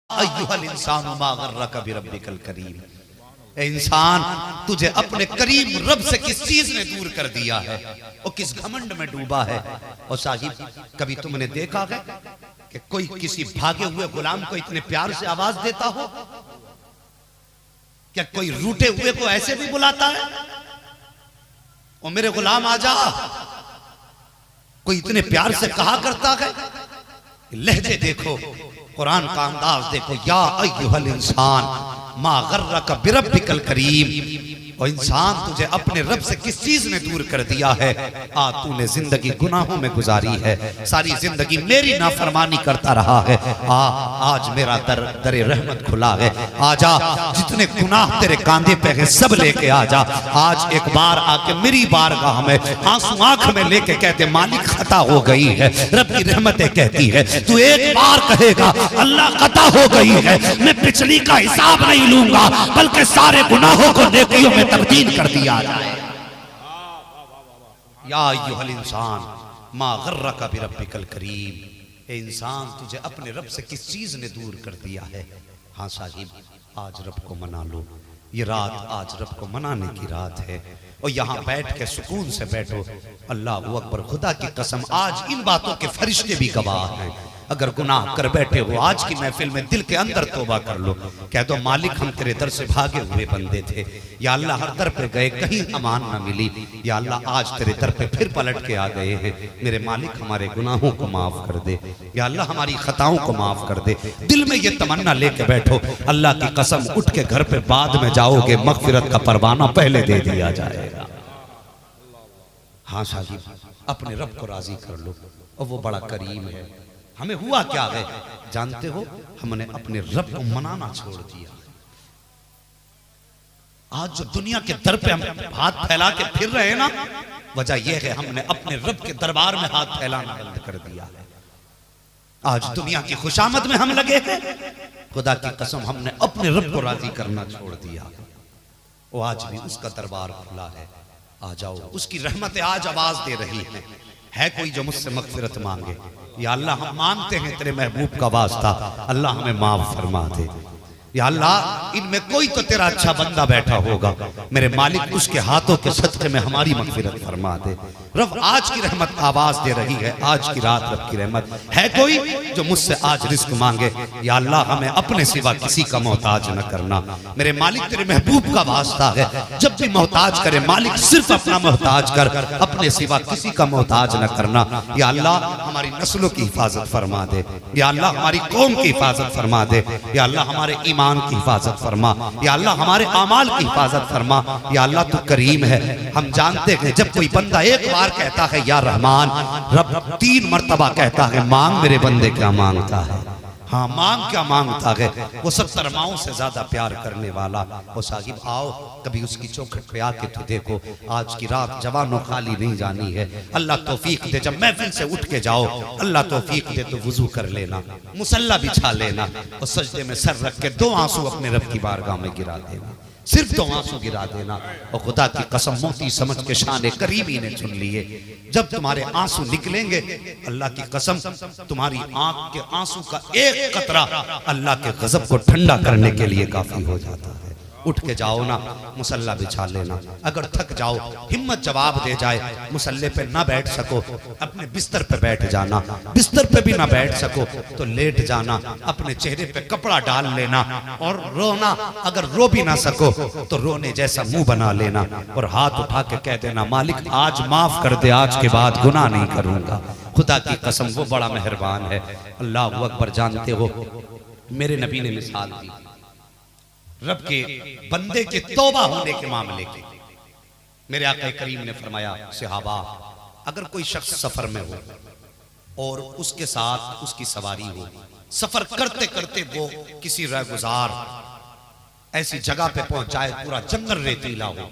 अय्युहल इंसानु मा गर्रका बिरब्बिकल करीम। ए इंसान, तुझे अपने करीम रब से किस चीज ने दूर कर दिया है और किस घमंड में डूबा है। और साहिब, कभी तुमने देखा है कि कोई किसी भागे हुए गुलाम को इतने प्यार से आवाज देता हो? क्या कोई रूठे हुए को ऐसे भी बुलाता है, ओ मेरे गुलाम आजा? कोई इतने प्यार से कहा करता है? लहजे देखो, कुरान का अंदाज देखो। या अय्युहल इंसान मा गर्रका बिरब्बिकल करीम। और इंसान, तुझे अपने रब से किस चीज ने दूर कर दिया है? तूने जिंदगी गुनाहों में गुजारी है, सारी जिंदगी मेरी नाफरमानी करता रहा है। आज मेरा दरे रहमत खुला है। आजा, जितने गुनाह तेरे कांधे पे हैं सब लेके आजा। आज एक बार आके मेरी बारगाह में आंसू आंख में लेके कहते, मालिक खता हो गई है। रब की रहमतें कहती है, तू एक बार कहेगा अल्लाह खता हो गई है, मैं पिछली का हिसाब नहीं लूंगा, बल्कि सारे गुनाहों को नेकियों में तब्दील कर दिया जाए। या अय्युहल इंसान मा गर्रका बिरब्बिकल करीम। ए इंसान, तुझे अपने रब से किस चीज ने दूर कर दिया है? हाँ साहिब, आज रब को मना लो। ये रात आज रब को मनाने की रात है। और यहाँ बैठ के सुकून से बैठो। अल्लाह अकबर, खुदा की कसम, आज इन बातों के फरिश्ते भी गवाह हैं। अगर गुनाह कर बैठे हो, आज की महफिल में दिल के अंदर तौबा कर लो। कह दो, मालिक हम तेरे दर से भागे हुए बंदे थे। या अल्लाह, हर दर पे गए, कहीं अमान न मिली। या अल्लाह, आज तेरे दर पे फिर पलट के आ गए हैं। मेरे मालिक, हमारे गुनाहों को माफ कर दे। या अल्लाह, हमारी खताओं को माफ कर दे। दिल में ये तमन्ना लेके बैठो। अल्लाह की कसम, उठ के घर पे बाद में जाओगे, मगफिरत का परवाना पहले दे दिया जाएगा। हाँ साहिब, अपने रब को राजी कर लो, और वो बड़ा करीम है। हमें हुआ क्या है जानते हो? हमने अपने रब को मनाना छोड़ दिया। आज जो दुनिया के दर पे हम हाथ फैला के फिर रहे हैं ना, वजह यह है हमने अपने रब के दरबार में हाथ फैलाना बंद कर दिया है। आज दुनिया की खुशामद में हम लगे हैं, खुदा की कसम हमने अपने रब को राजी करना छोड़ दिया। वो आज भी उसका दरबार खुला है। आ जाओ, उसकी रहमतें आज आवाज दे रही है कोई जो मुझसे मगफिरत मांगे? या अल्लाह, हम मांगते हैं तेरे महबूब का वास्ता, अल्लाह हमें माफ फरमा दे। या अल्लाह, इनमें कोई तो तेरा अच्छा बंदा बैठा होगा, मेरे मालिक उसके हाथों के सदके में हमारी मगफिरत फरमा दे। रब आज की रहमत आवाज दे रही है, आज की रात रब की रहमत है कोई जो मुझसे आज रिस्क मांगे? या अल्लाह, हमें अपने सिवा किसी का मोहताज न करना। मेरे मालिक, तेरे महबूब का वास्ता है, जब भी मोहताज करे मालिक सिर्फ अपना मोहताज कर, अपने सिवा किसी का मोहताज न करना। या अल्लाह, हमारी नस्लों की हिफाजत फरमा दे। या अल्लाह, हमारी कौम की हिफाजत फरमा दे। या अल्लाह, हमारे ईमान की हिफाजत फरमा। या अल्लाह, हमारे आमाल की हिफाजत फरमा। या अल्लाह, तू करीम है। हम जानते हैं जब कोई बंदा एक बार कहता है या रहमान, रब 3 मर्तबा कहता है मांग मेरे बंदे क्या मांगता है। हाँ, मांग क्या मांगता है? वो 70 माओं से ज्यादा प्यार करने वाला। और साहिब, आओ कभी उसकी चौखट पे आके तो देखो। आज की रात जवानों खाली नहीं जानी है। अल्लाह तौफीक दे, जब महफिल से उठ के जाओ, अल्लाह तौफीक दे तो वुजू कर लेना, मुसल्ला बिछा लेना, और सजदे में सर रख के 2 आंसू अपने रब की बारगाह में गिरा देना। सिर्फ 2 आंसू गिरा देना। और खुदा की कसम, मोती समझ के शान करीमी ने चुन लिए। जब तुम्हारे आंसू निकलेंगे, अल्लाह की कसम, तुम्हारी आंख के आंसू का एक कतरा अल्लाह के गजब को ठंडा करने के लिए काफी हो जाता है। उठ के जाओ ना, मुसल्ला बिछा लेना। अगर थक जाओ, हिम्मत जवाब दे जाए, मुसल्ले पे ना बैठ सको, अपने बिस्तर पे बैठ जाना। बिस्तर पे भी ना बैठ सको तो लेट जाना, अपने चेहरे पे कपड़ा डाल लेना और रोना। अगर रो भी ना सको तो रोने जैसा मुंह बना लेना और हाथ उठा के कह देना, मालिक आज माफ कर दे, आज के बाद गुनाह नहीं करूंगा। खुदा की कसम, वो बड़ा मेहरबान है। अल्लाह अकबर। जानते हो, मेरे नबी ने मिसाल दी रब के बंदे के तौबा होने के मामले की। मेरे आका करीम ने फरमाया, सहाबा, अगर कोई शख्स सफर में हो और उसके साथ उसकी सवारी हो, सफर करते करते वो किसी रहगुजार ऐसी जगह पे पहुंच जाए, पूरा जंगल रेतीला हो,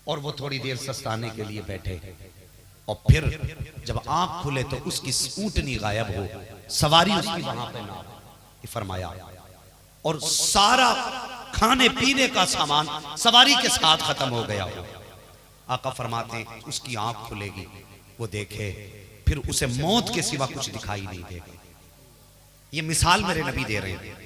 और वो थोड़ी देर सस्ताने के लिए बैठे, और फिर जब आंख खुले तो उसकी ऊंटनी गायब हो, सवारी उसकी वहां पे ना हो, फरमाया, और सारा खाने पीने का सामान सवारी के साथ खत्म हो गया हो। आका फरमाते, उसकी आंख खुलेगी, वो देखे, फिर उसे मौत के सिवा कुछ दिखाई नहीं देगा। ये मिसाल मेरे नबी दे रहे हैं।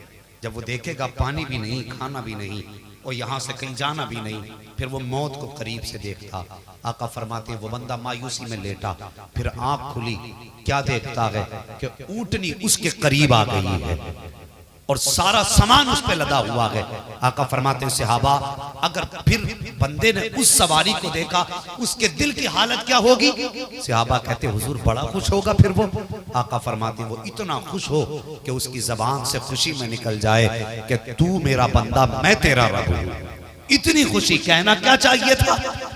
जब वो देखेगा पानी भी नहीं, खाना भी नहीं और यहाँ से कहीं जाना भी नहीं, फिर वो मौत को करीब से देखता। आका फरमाते हैं वो बंदा मायूसी में लेटा, फिर आंख खुली, क्या देखता है कि ऊंटनी उसके करीब आ गई है और सारा सामान उस पे लदा हुआ है। आका फरमाते हैं सहाबा, अगर फिर बंदे ने उस सवारी को देखा, उसके दिल की हालत क्या होगी? सहाबा कहते हुजूर बड़ा खुश होगा फिर वो। आका फरमाते हैं वो इतना खुश हो कि उसकी जबान से खुशी में निकल जाए कि तू मेरा बंदा, मैं तेरा रब हूं। इतनी खुशी, कहना क्या चाहिए था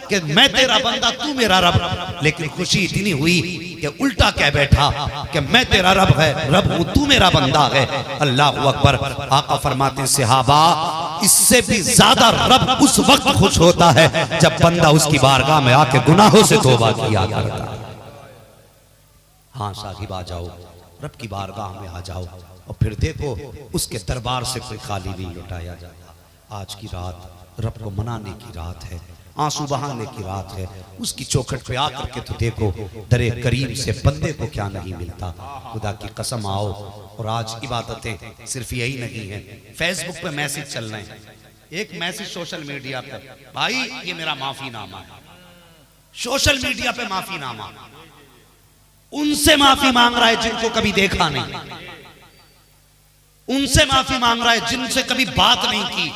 कि मैं तेरा बंदा, तू मेरा रब, लेकिन खुशी इतनी हुई कि उल्टा कह बैठा कि मैं तेरा रब हूं, तू मेरा बंदा है। अल्लाह अकबर। आका फरमाते हैं सहाबा, इससे भी ज्यादा रब उस वक्त खुश होता है जब बंदा उसकी बारगाह में आके गुनाहों से तौबा किया करता है। हाँ साहिब आ जाओ, रब की बारगाह में आ जाओ और फिर देखो उसके दरबार से कोई खाली नहीं लौटाया जाता। आज की रात रब को मनाने की रात है, आंसू बहाने की रात है। उसकी चौखट पे आकर के तो देखो दरे करीम से बंदे को क्या नहीं मिलता। खुदा की कसम आओ। और आज इबादतें सिर्फ यही नहीं है, फेसबुक पे मैसेज चल रहे हैं, एक मैसेज सोशल मीडिया पे, भाई ये मेरा माफीनामा है, सोशल मीडिया पे माफीनामा, उनसे माफी मांग रहा है जिनको कभी देखा नहीं, उनसे माफी मांग रहा है जिनसे कभी बात नहीं की।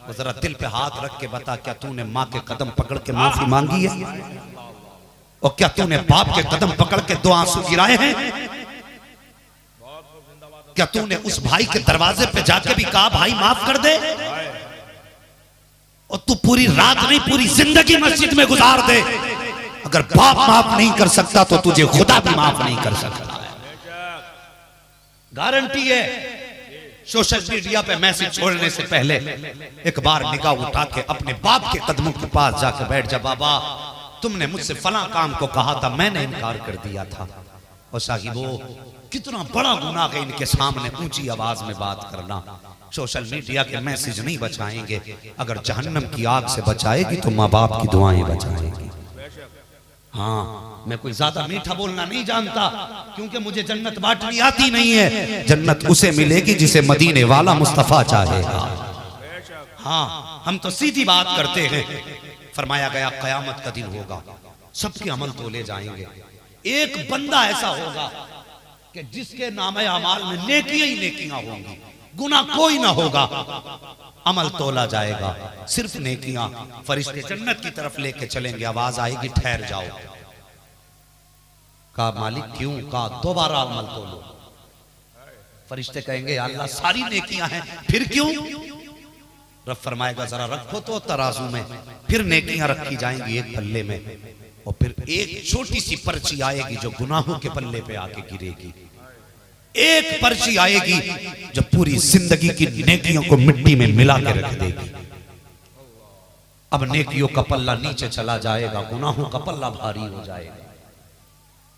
वो जरा दिल पे हाथ रख के बता, क्या तूने माँ के कदम पकड़ के माफी मांगी है? और क्या तूने बाप के कदम पकड़ के दो आंसू गिराए हैं? क्या तूने उस भाई के दरवाजे पे जाके भी कहा भाई माफ कर दे? और तू पूरी रात नहीं, पूरी जिंदगी मस्जिद में गुजार दे। अगर बाप माफ नहीं कर सकता तो तुझे खुदा भी माफ नहीं कर सकता है। गारंटी है। सोशल मीडिया पे मैसेज छोड़ने से पहले एक बार निगाह उठा के अपने बाप के कदमों के पास जाकर बैठ जा। बाबा तुमने मुझसे फला काम को कहा था, मैंने इनकार कर दिया था। और साहिबो कितना बड़ा गुनाह है इनके सामने ऊंची आवाज में बात करना। सोशल मीडिया के मैसेज नहीं बचाएंगे, अगर जहन्नम की आग से बचाएगी तो माँ बाप की दुआएं बचाएगी। हाँ, मैं कोई ज्यादा मीठा बोलना नहीं जानता, क्योंकि मुझे जन्नत बांटनी आती नहीं है। जन्नत उसे मिलेगी जिसे मदीने वाला मुस्तफा चाहेगा। हाँ, हम तो सीधी बात करते हैं। फरमाया गया कयामत का दिन होगा, सबके अमल तोले जाएंगे। एक बंदा ऐसा होगा कि जिसके नामे अमाल में नेकियां ही नेकियां होंगी, गुनाह कोई ना होगा। अमल तोला जाएगा, सिर्फ नेकियां। फरिश्ते जन्नत की तरफ लेके चलेंगे, आवाज आएगी ठहर जाओ। कहा मालिक क्यों? कहा दोबारा अमल तोलो। फरिश्ते कहेंगे अल्लाह सारी नेकियां हैं, फिर क्यों? रब फरमाएगा जरा रखो तो तराजू में। फिर नेकियां रखी जाएंगी एक पल्ले में, और फिर एक छोटी सी पर्ची आएगी जो गुनाहों के पल्ले पे आके गिरेगी। एक पर्ची आएगी जो पूरी जिंदगी की नेकियों को मिट्टी में मिला के रख देगी। अब नेकियों का पल्ला नीचे चला जाएगा, गुनाहों का पल्ला भारी हो जाएगा।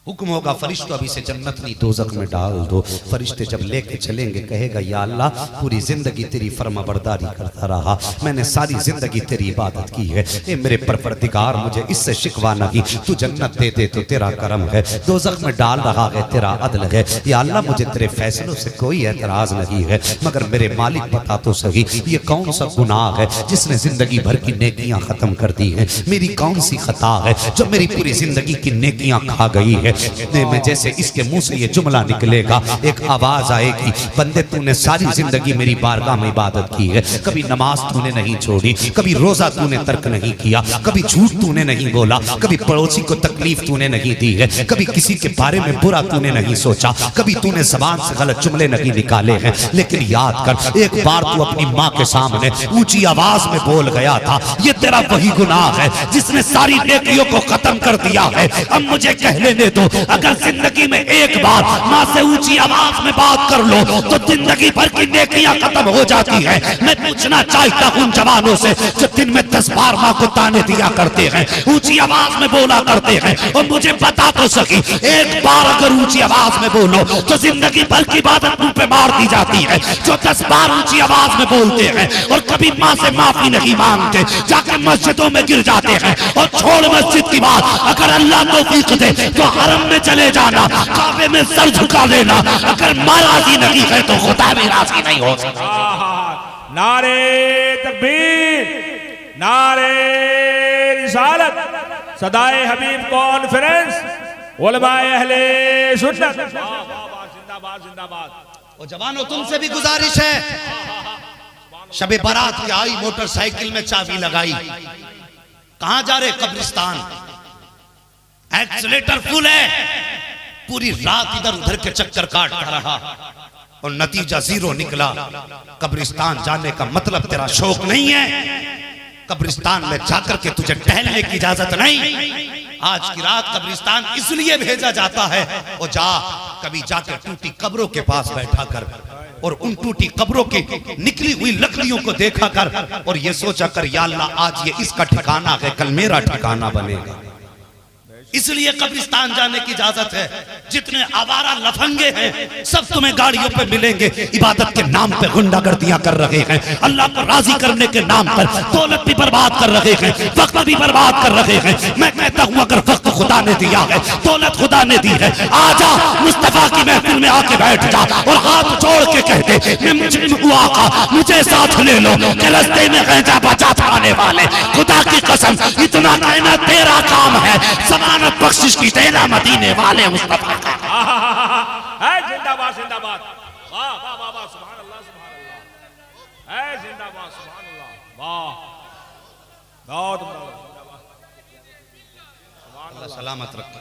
हुक्म होगा फरिश्तों अभी से जन्नत नहीं दोज़ख में डाल दो। फरिश्ते जब लेके चलेंगे कहेगा या अल्लाह पूरी जिंदगी तेरी फर्माबरदारी करता रहा, मैंने सारी जिंदगी तेरी इबादत की है। ए मेरे परवरदिगार मुझे इससे शिकवा नहीं, तू जन्नत दे दे तो तेरा करम है, दोज़ख में डाल रहा है तेरा अदल है। या अल्लाह मुझे तेरे फैसलों से कोई एतराज नहीं है, मगर मेरे मालिक बता तो सही ये कौन सा गुनाह है जिसने जिंदगी भर की नेकियां खत्म कर दी है? मेरी कौन सी खता है जो मेरी पूरी जिंदगी की नेकियां खा गई है? इतने में जैसे इसके मुंह से ये जुमला निकलेगा, एक आवाज आएगी, बंदे तूने सारी जिंदगी मेरी बारगाह में इबादत की है, कभी नमाज तूने नहीं छोड़ी, कभी रोजा तूने तर्क नहीं किया, कभी झूठ तूने नहीं बोला, कभी पड़ोसी को तकलीफ तूने नहीं दी है, कभी किसी के बारे में बुरा तूने नहीं सोचा, कभी तूने ज़बान से गलत जुमले नहीं निकाले हैं। लेकिन याद कर, एक बार तू अपनी माँ के सामने ऊंची आवाज में बोल गया था, ये तेरा वही गुनाह है जिसने सारी नेकियों को खत्म कर दिया है। अब मुझे कह लेने दो, अगर जिंदगी में एक बार माँ से ऊंची आवाज में बात कर लो तो जिंदगी भर की नेकियां खत्म हो जाती है। मैं पूछना चाहता हूँ जवानों से जो दिन में 10 बार माँ को ताने दिया करते हैं, ऊंची आवाज में बोला करते हैं, और मुझे बता तो सकी एक बार अगर ऊंची आवाज में बोलो तो जिंदगी भर की इबादत मुंह पे मार दी जाती है। जो 10 बार ऊंची आवाज में बोलते हैं और कभी माँ से माफी नहीं मांगते, जाकर मस्जिदों में गिर जाते हैं और छोड़ मस्जिद की बात, अगर अल्लाह तौफीक दे तो हर हरम में चले जाना, काबे में सर झुका देना, अगर माँ राजी नहीं है तो खुदा भी राजी नहीं हो सकता। नारे तकबीर, नारे रिसालत, सदाए हबीब कॉन्फ्रेंस, उलमाए अहले सुन्नत, जिंदाबाद जिंदाबाद। और जवानों तुमसे भी गुजारिश है, शबे बारात की आई, मोटरसाइकिल में चाबी लगाई, कहां जा रहे? कब्रिस्तान। एक्सीलेटर फुल है, पूरी रात इधर उधर के चक्कर काटता रहा और नतीजा जीरो निकला। कब्रिस्तान जाने का मतलब तेरा शौक नहीं है, कब्रिस्तान में जाकर के तुझे टहलने की इजाजत नहीं। आज की रात कब्रिस्तान इसलिए भेजा जाता है, और जा कभी जाकर टूटी कब्रों के पास बैठा कर और उन टूटी कब्रों की निकली हुई लकड़ियों को देखा कर और ये सोचा कर, या अल्लाह आज ये इसका ठिकाना है, कल मेरा ठिकाना बनेगा। इसलिए कब्रिस्तान जाने की इजाजत है। जितने आवारा लफंगे हैं सब तुम्हें गाड़ियों पे मिलेंगे, इबादत के नाम पे गुंडागर्दियां कर रहे हैं, अल्लाह को राजी करने के नाम पर दौलत भी बर्बाद कर रहे हैं, वक्त भी बर्बाद कर रहे हैं। मैं कहता हूं अगर वक्त खुदा ने दिया है, दौलत खुदा ने दी है, आजा मुस्तफा की महफिल में आके बैठ जा और हाथ जोड़ के कहते मैं मुजरिम हूं आका, मुझे साथ ले लो, रस्ते में गंजा बचा थाने वाले, खुदा की कसम इतना कहना तेरा काम है, समान बख्शिश की देना मदीने वाले मुस्तफा का। जिंदाबाद जिंदाबाद, वाह वाह वाह वाह, सुभान अल्लाह सुभान अल्लाह, है जिंदाबाद सुभान अल्लाह, वाह बहुत अल्लाह सलामत रखे,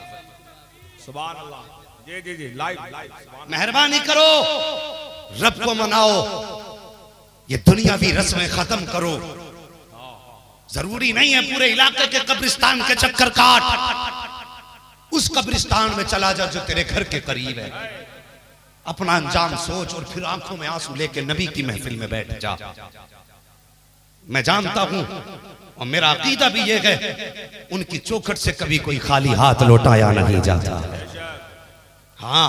सुभान अल्लाह। जी जी जी, लाइव लाइव, मेहरबानी करो, रब को मनाओ, ये दुनियावी रस्में खत्म करो। जरूरी नहीं है पूरे इलाके के कब्रिस्तान के चक्कर काट, उस कब्रिस्तान में चला जा जो तेरे घर के करीब है, अपना अंजाम सोच और फिर आंखों में आंसू लेके नबी की महफिल में बैठ जा। मैं जानता हूं और मेरा अकीदा भी ये है, उनकी चौखट से कभी कोई खाली हाथ लौटाया नहीं जाता। हाँ,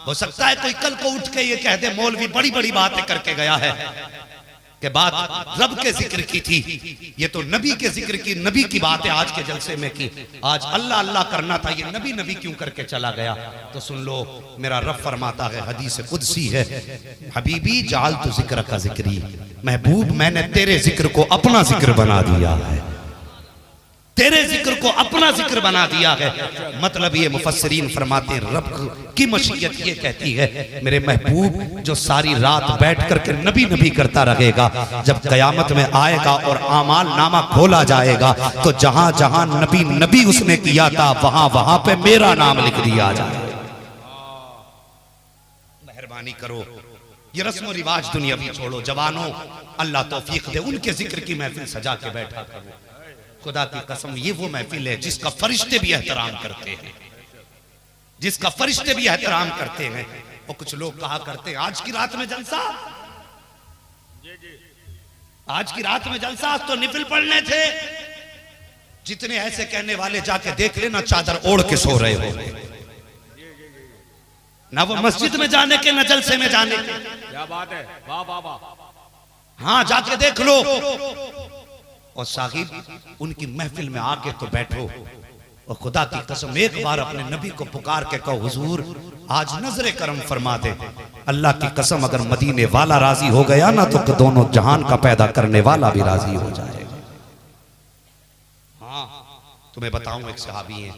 हो सकता है कोई कल को उठ के ये कह दे मौलवी बड़ी बड़ी बातें करके गया है, कि बात रब के जिक्र की थी, ये तो नबी के जिक्र की, नबी की बातें आज के जलसे में की। आज अल्लाह अल्लाह करना था, ये नबी नबी क्यों करके चला गया? तो सुन लो, मेरा रब फरमाता है, हदीस कुदसी है, हबीबी जाल तु जिक्र का जिक्री, महबूब मैंने तेरे जिक्र को अपना जिक्र बना दिया है, तेरे जिक्र को अपना जिक्र बना दिया है। मतलब ये मुफस्सिरीन फरमाते हैं, रब की मशीयत ये कहती है, मेरे महबूब जो सारी रात बैठ करके नबी नबी करता रहेगा, जब कयामत में आएगा और आमाल नामा खोला जाएगा तो जहां जहां नबी नबी उसने किया था वहां वहां पे मेरा नाम लिख दिया जाएगा। मेहरबानी करो, ये रस्म रिवाज दुनियावी छोड़ो। जवानों, अल्लाह तौफीक दे, उनके जिक्र की महफिल सजा के बैठा करो। खुदा की कसम ये वो महफिल है जिसका फरिश्ते भी एहतराम करते हैं, जिसका फरिश्ते भी एहतराम करते हैं। और कुछ लोग कहा करते हैं आज की रात में जलसा, आज की रात में जलसा, आज तो निफिल पढ़ने थे। जितने ऐसे कहने वाले जाके देख लेना चादर ओढ़ के सो रहे हो, ना वो मस्जिद में जाने के न जलसे में जाने के। क्या बात है, वाह वाह वाह। हाँ, जाके देख लो। और साहिब, उनकी महफिल में आके तो बैठो और खुदा की कसम एक बार अपने नबी को पुकार के कहो, हुजूर आज नजरे करम फरमा दे। अल्लाह की कसम अगर मदीने वाला राजी हो गया ना तो दोनों जहान का पैदा करने वाला भी राजी हो जाएगा। हाँ, तुम्हें बताऊं, एक सहाबी हैं,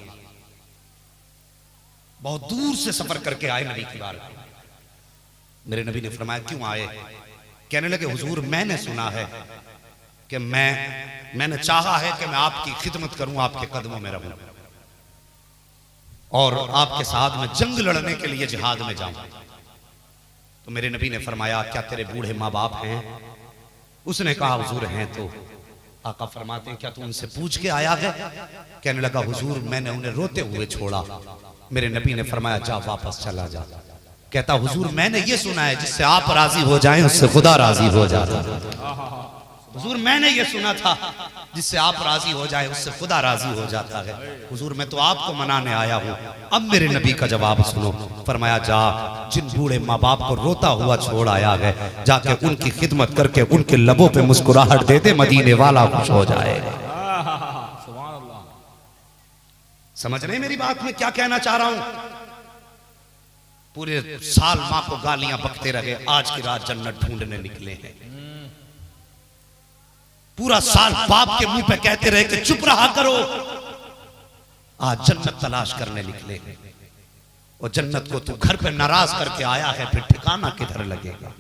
बहुत दूर से सफर करके आए नबी की बार। मेरे नबी ने फरमाया क्यों आए? कहने लगे, हुजूर मैंने सुना है कि मैंने चाहा है कि मैं आपकी खिदमत करूं, आपके कदमों में रहूं और आपके साथ में जंग लड़ने के लिए जिहाद में जाऊं। तो मेरे नबी ने फरमाया, क्या तेरे बूढ़े माँ बाप हैं? उसने कहा, हुजूर हैं। तो आका फरमाते हैं, क्या तू उनसे पूछ के आया है? कहने लगा, हुजूर मैंने उन्हें रोते हुए छोड़ा। मेरे नबी ने फरमाया, जा वापस चला जा। कहता, हुजूर मैंने ये सुना है जिससे आप राजी हो जाएं उससे खुदा राजी हो जाता है। हुजूर मैंने ये सुना था जिससे आप राजी हो जाए उससे खुदा राजी हो जाता है। हुजूर मैं तो आपको मनाने आया हूँ। अब मेरे नबी का जवाब सुनो। फरमाया, जा जिन बूढ़े माँ बाप को रोता हुआ छोड़ आया है, जाके उनकी खिदमत करके उनके लबों पे मुस्कुराहट दे दे, मदीने वाला खुश हो जाएगा। समझ रहे मेरी बात में क्या कहना चाह रहा हूं? पूरे साल मां को गालियां बकते रहे, आज की रात जन्नत ढूंढने निकले हैं। पूरा साल बाप के मुंह पे कहते रहे कि चुप रहा करो, आज जन्नत तलाश करने निकले हैं। और जन्नत को तू घर पे नाराज करके आया है, फिर ठिकाना किधर लगेगा?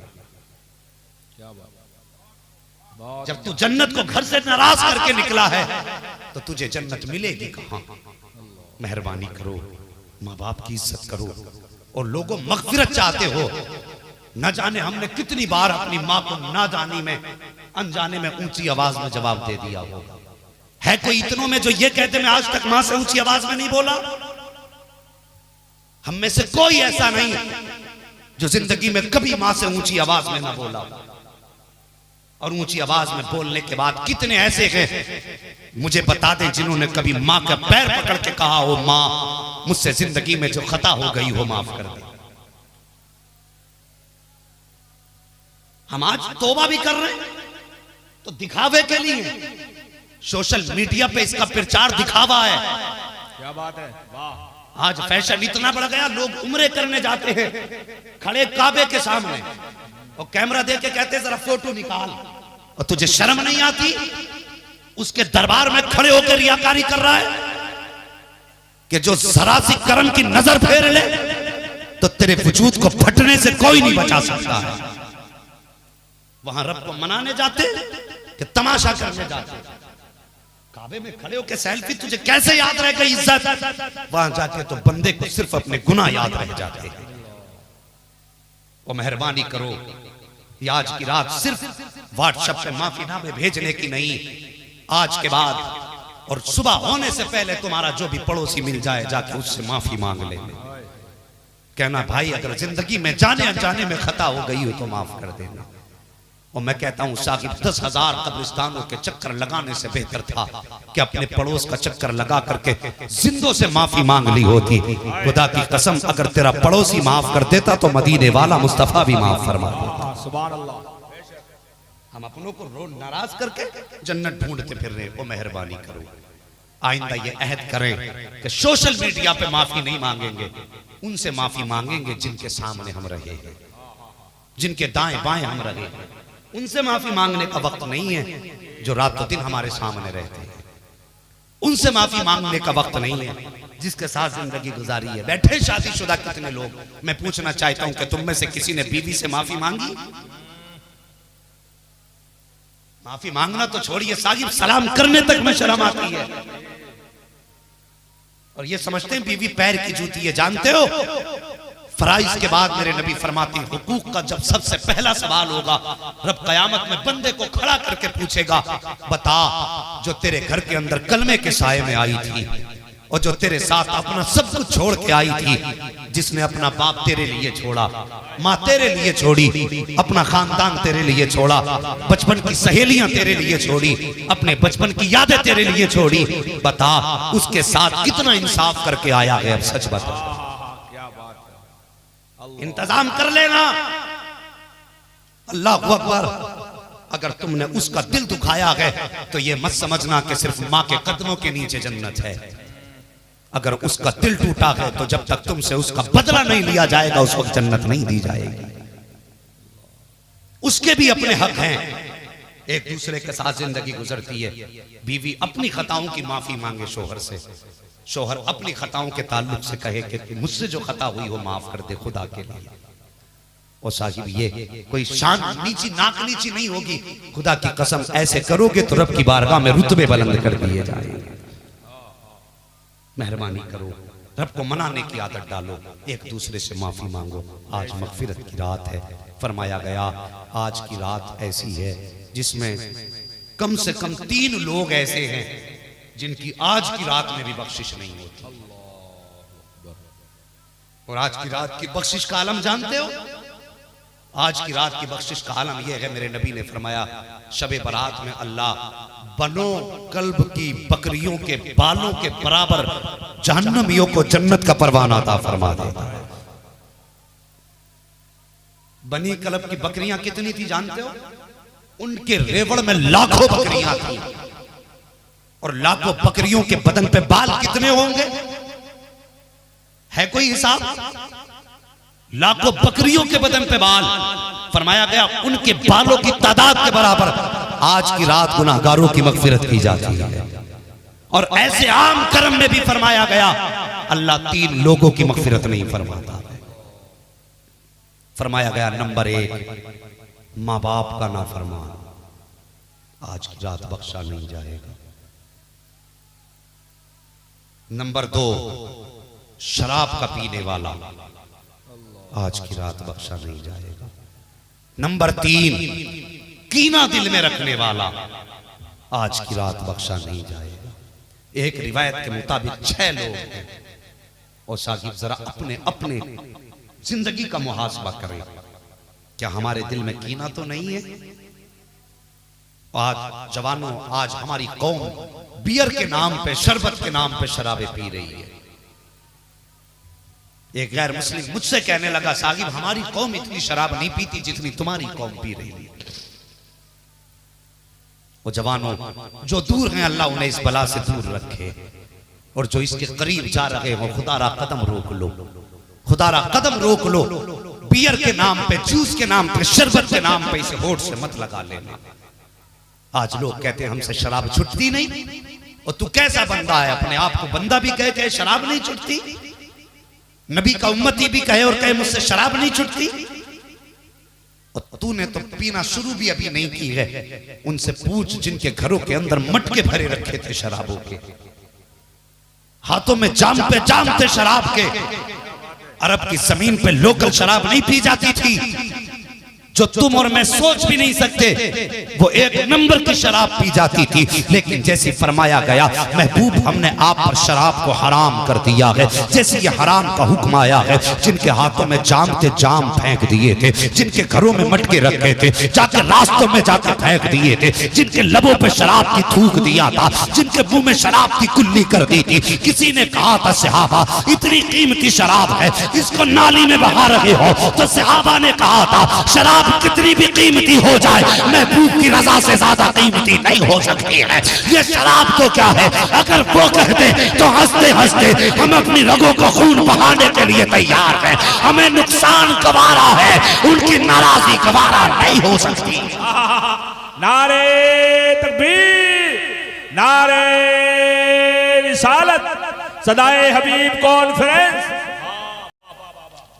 क्या बात। जब तू जन्नत को घर से नाराज करके निकला है तो तुझे जन्नत मिलेगी कहां? मेहरबानी करो, माँ बाप की इज्जत करो। और लोगों मगफिरत चाहते हो, न जाने हमने कितनी बार अपनी माँ को ना जानी में, अनजाने में ऊंची आवाज में जवाब दे दिया होगा। है कोई इतनों में जो ये कहते मैं आज तक मां से ऊंची आवाज में नहीं बोला? हम में से कोई ऐसा नहीं जो जिंदगी में कभी मां से ऊंची आवाज में ना बोला। और ऊंची आवाज में बोलने के बाद कितने ऐसे हैं, मुझे बता दें, जिन्होंने कभी मां का पैर पकड़ के कहा हो, मां मुझसे जिंदगी में जो खता हो गई हो माफ कर दे। हम आज तौबा भी कर रहे हैं तो दिखावे के लिए। सोशल मीडिया पे इसका प्रचार दिखावा है। क्या बात है, वाह। आज फैशन इतना बढ़ गया, लोग उम्रे करने जाते हैं खड़े काबे के सामने और कैमरा दे के कहते हैं जरा फोटो निकाल। और तुझे शर्म नहीं आती? उसके दरबार में खड़े होकर रियाकारी कर रहा है कि जो जरा सी करम की नजर फेर ले तो तेरे वजूद को फटने से कोई नहीं बचा सकता है। वहां रब को मनाने जाते कि तमाशा करने जाते। काबे में खड़े होकर सेल्फी, तुझे कैसे याद रहेगा इज्जत? वहां जाके तो बंदे को सिर्फ अपने गुनाह याद रह जाते हैं। वो मेहरबानी करो, आज की रात सिर्फ व्हाट्सएप पे माफीनामे भेजने की नहीं, आज के बाद और सुबह होने से पहले तुम्हारा जो भी पड़ोसी मिल जाए जाके उससे माफी मांग ले। कहना भाई अगर जिंदगी में जाने अनजाने में खता हो गई हो तो माफ कर देना। और मैं कहता हूं साकिब 10,000 कब्रिस्तानों के चक्कर लगाने से बेहतर था कि अपने पड़ोस का चक्कर लगा करके जिंदों से माफी मांग ली होती। खुदा की कसम अगर तेरा पड़ोसी माफ कर देता तो मदीने वाला मुस्तफा भी माफ फरमा देता। सुभान अल्लाह। हम अपनों को रोज नाराज करके जन्नत ढूंढते फिर रहे। वो मेहरबानी करो, आइंदा ये अहद करें कि सोशल मीडिया पे माफी नहीं मांगेंगे, उनसे माफी मांगेंगे जिनके सामने हम रहे हैं, जिनके दाएं बाएं हम रहे हैं। उनसे माफी मांगने का वक्त नहीं है जो रात दिन हमारे सामने रहते हैं। उनसे माफी मांगने का वक्त नहीं है जिसके साथ जिंदगी गुजारी है। बैठे शादीशुदा कितने लोग, मैं पूछना चाहता हूं कि तुम में से किसी ने बीवी से माफी मांगी? माफी मांगना तो छोड़िए, साहिब सलाम करने तक में शर्म आती है। और ये समझते हैं बीवी पैर की जूती है। जानते हो फराइज के बाद मेरे नबी फरमाते हैं हुकूक का जब सबसे पहला सवाल होगा, रब कयामत में बंदे को खड़ा करके पूछेगा, बता जो तेरे घर के अंदर कलमे के साये में आई थी और जो तेरे साथ अपना सब कुछ छोड़ के आई थी, जिसने अपना बाप तेरे लिए छोड़ा, माँ तेरे लिए छोड़ी, अपना खानदान तेरे लिए छोड़ा, बचपन की सहेलियां तेरे लिए छोड़ी, अपने बचपन की यादें तेरे लिए छोड़ी, बता उसके साथ कितना इंसाफ करके आया है? अब सच बता, इंतजाम कर लेना। अल्लाह अकबर। अगर तुमने उसका दिल दुखाया है तो ये मत समझना कि सिर्फ माँ के कदमों के नीचे जन्नत है। अगर उसका दिल टूटा है तो जब तक तुमसे उसका बदला नहीं लिया जाएगा उस वक्त जन्नत नहीं दी जाएगी। उसके भी अपने हक हैं, एक दूसरे के साथ जिंदगी गुजरती है। बीवी अपनी खताओं की माफी मांगे शोहर से, शोहर अपनी खताओं के ताल्लुक से कहे कि मुझसे जो खता हुई हो माफ कर दे खुदा के लिए। और साहिब ये कोई शान नीची नाक नीची नहीं होगी। खुदा की कसम ऐसे करोगे तो रब की बारगाह में रुतबे बुलंद कर दिए जाएंगे। मेहरबानी करो, रब को मनाने की आदत डालो, एक दूसरे से माफी मांगो। आज मगफिरत की रात है। फरमाया गया आज की रात ऐसी है जिसमें कम से कम 3 लोग ऐसे हैं जिनकी आज की रात में भी बख्शिश नहीं होती। और आज की रात की बख्शिश का आलम जानते हो? आज की रात की बख्शिश का आलम यह है, मेरे नबी ने फरमाया शबे बारात में अल्लाह बनो कल्ब की बकरियों के बालों के बराबर जहन्नमियों को जन्नत का परवाना अता फरमा देता है। बनी कल्ब की बकरियां कितनी थी जानते हो? उनके रेवड़ में लाखों बकरियां थी। और लाखों बकरियों के बदन पे बाल कितने होंगे? है कोई हिसाब? लाखों बकरियों के बदन पे बाल, फरमाया गया उनके बालों की तादाद के बराबर आज की रात गुनाहगारों की मगफिरत की जाती है। और ऐसे आम कर्म में भी फरमाया गया अल्लाह 3 लोगों की मगफिरत नहीं फरमाता। फरमाया गया नंबर 1 माँ बाप का नाफरमान, आज की रात बख्शा नहीं जाएगा। नंबर 2 शराब का पीने वाला, आज की रात बख्शा नहीं जाएगा। नंबर 3 कीना दिल में रखने वाला, आज की रात बख्शा नहीं जाएगा। एक रिवायत के मुताबिक 6 लोग हैं। और साकिब जरा अपने अपने जिंदगी का मुहासबा करें, क्या हमारे दिल में कीना तो नहीं है? आज जवानों, आज हमारी कौम बियर के नाम पे, शरबत के नाम पे शराबें पी रही है। एक गैर मुस्लिम मुझसे कहने लगा साहिब हमारी कौम इतनी शराब नहीं पीती जितनी तुम्हारी कौम पी रही है। वो जवानों जो दूर हैं अल्लाह उन्हें इस बला से दूर रखे, और जो इसके करीब जा रहे हो खुदारा कदम रोक लो, खुदारा कदम रोक लो। बियर के नाम पे, जूस के नाम पे, शरबत के नाम पे इसे होठ से मत लगा लेना। आज लोग कहते हैं हमसे शराब छुटती नहीं, और तू कैसा बंदा है, अपने आप को बंदा भी कहे शराब नहीं छुटती, नबी का उम्मती भी कहे और कहे मुझसे शराब नहीं छुटती। और तूने तो पीना शुरू भी अभी नहीं की है। उनसे पूछ जिनके घरों के अंदर मटके भरे रखे थे शराबों के, हाथों में जाम पे जाम थे शराब के। अरब की जमीन पे लोकल शराब नहीं पी जाती थी, जो तुम और मैं सोच भी नहीं सकते। वो 1 नंबर की शराब पी जाती थी। लेकिन जैसे फरमाया गया महबूब हमने आप पर शराब को हराम कर दिया है, जैसे ये हराम का हुक्म आया है, जिनके हाथों में जाम थे जाम फेंक दिए थे, जिनके घरों में मटके रखे थे जाके रास्तों में जाके फेंक दिए थे, जिनके लबों पे शराब की थूक दिया था, जिनके मुंह में शराब की कुल्ली कर दी थी। किसी ने कहा था सहाबा इतनी कीमती शराब है इसको नाली में बहा रहे हो, तो सहाबा ने कहा था शराब कितनी भी कीमती हो जाए महबूब की रजा से ज्यादा कीमती नहीं हो सकती है। ये शराब तो क्या है, अगर वो कहते तो हंसते हंसते हम अपनी रगों को खून बहाने के लिए तैयार हैं। हमें नुकसान गवारा है, उनकी नाराजगी गवारा नहीं हो सकती। नारे तकबीर, नारे रिसालत, सदाए हबीब कॉन्फ्रेंस।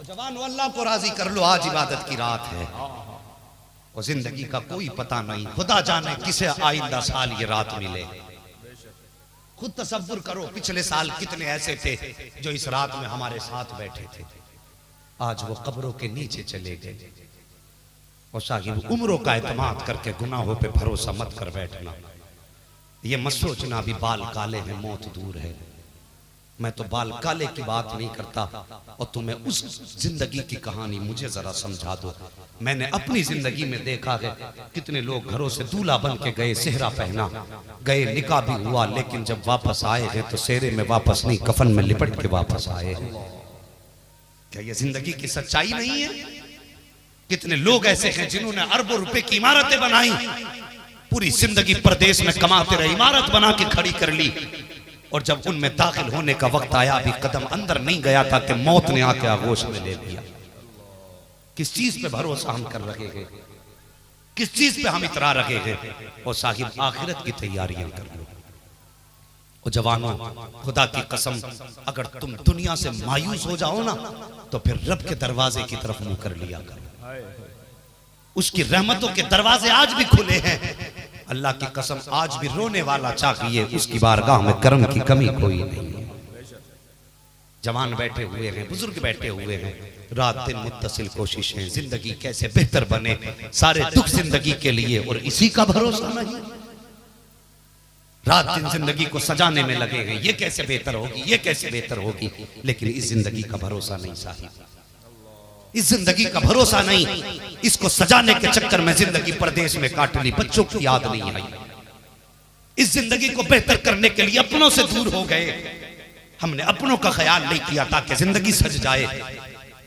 जवानों अल्लाह को राजी कर लो, आज इबादत की रात है और जिंदगी का कोई पता नहीं, खुदा जाने किसे आइंदा साल ये रात मिले। खुद तसव्वुर करो पिछले साल कितने ऐसे थे जो इस रात में हमारे साथ बैठे थे, आज वो कब्रों के नीचे चले गए। और साहिब उम्रों का एतमाद करके गुनाहों पे भरोसा मत कर बैठना। ये मत सोचना अभी बाल काले हैं मौत दूर है। मैं तो बाल काले की बात नहीं करता, और तुम्हें उस जिंदगी की कहानी मुझे जरा समझा दो। मैंने अपनी जिंदगी में देखा है कितने लोग घरों से दूल्हा बन के गए, सेहरा पहना गए, निकाह भी हुआ, लेकिन जब वापस आए हैं तो सेहरे में वापस नहीं कफन में लिपट के वापस आए हैं। क्या ये जिंदगी की सच्चाई नहीं है? कितने लोग ऐसे हैं जिन्होंने अरबों रुपए की इमारतें बनाई, पूरी जिंदगी परदेश में कमाते रहे, इमारत बना के खड़ी कर ली, और जब उनमें दाखिल होने का वक्त आया अभी कदम अंदर नहीं गया था कि मौत ने आके आगोश में ले लिया। किस चीज पे भरोसा हम कर रहे हैं, किस चीज पे हम इतरा रहे हैं? और साहिब आखिरत की तैयारियां कर लो। और जवानों खुदा की कसम अगर तुम दुनिया से मायूस हो जाओ ना तो फिर रब के दरवाजे की तरफ मुंह कर लिया करो। उसकी रहमतों के दरवाजे आज भी खुले हैं। अल्लाह की कसम आज भी रोने वाला चाहिए, उसकी बारगाह में कर्म की कमी कोई नहीं है। जवान बैठे हुए हैं, बुजुर्ग बैठे हुए हैं, रात दिन मुत्तसिल कोशिशें, जिंदगी कैसे बेहतर बने, सारे दुख जिंदगी के लिए, और इसी का भरोसा नहीं। रात दिन जिंदगी को सजाने में लगे हैं, ये कैसे बेहतर होगी, ये कैसे बेहतर होगी, लेकिन इस जिंदगी का भरोसा नहीं साहिब, इस जिंदगी का भरोसा नहीं। इसको सजाने के चक्कर में जिंदगी परदेश में काट ली, बच्चों की याद नहीं आई। इस जिंदगी को बेहतर करने के लिए अपनों से दूर हो गए, हमने अपनों का ख्याल नहीं किया ताकि जिंदगी सज जाए।